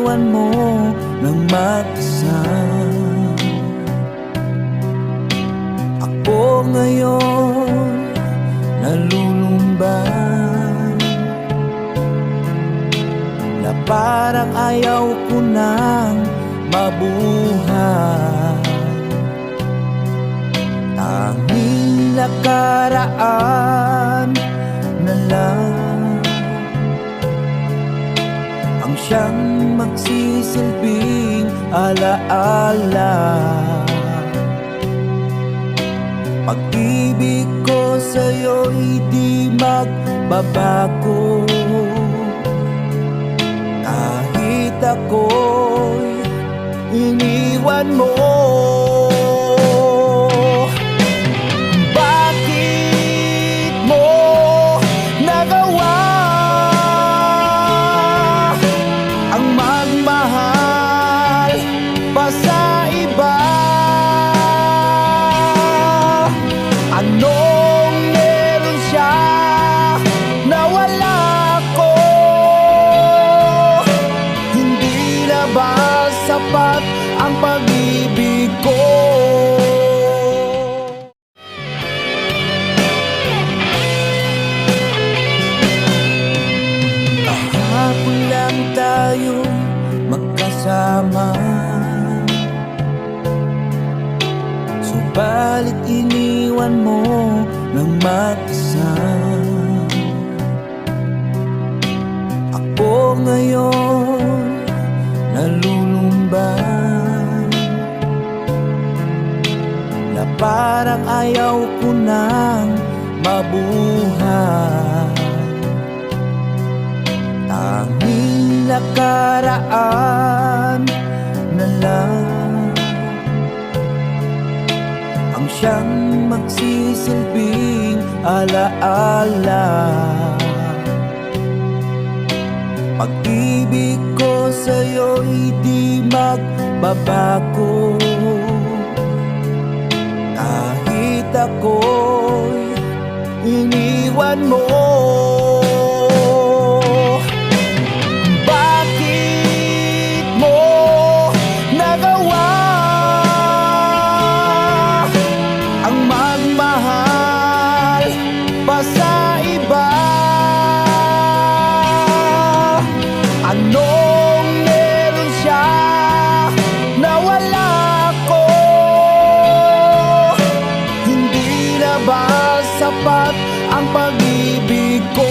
iniwan mo ng mag-isa. Ako ngayon nalulumban, na parang ayaw ko nang mabuhay. Tanging nakaraan na lang ang siyang magsisilbing alaala. Pag-ibig ko sa'yo'y di magbabago, kahit ako'y iniwan mo. Bakit mo nagawa ang magmahal pa sa iba? Anong meron siya na wala ko? Hindi na ba sapat ang pag-ibig ko? Kahapon lang tayo'y magkasama, subalit iniwan mo ng mag-isa. Ako ngayon nalulumban, na parang ayaw ko nang mabuhay. Tanging nakaraan na lang ang siyang magsisilbing alaala. Pag-ibig ko sa'yo'y di magbabago, kahit ako'y iniwan mo. Bakit mo nagawa ang magmahal pa sa iba? Anong meron siya na wala ko? Hindi na ba sapat ang pag-ibig ko?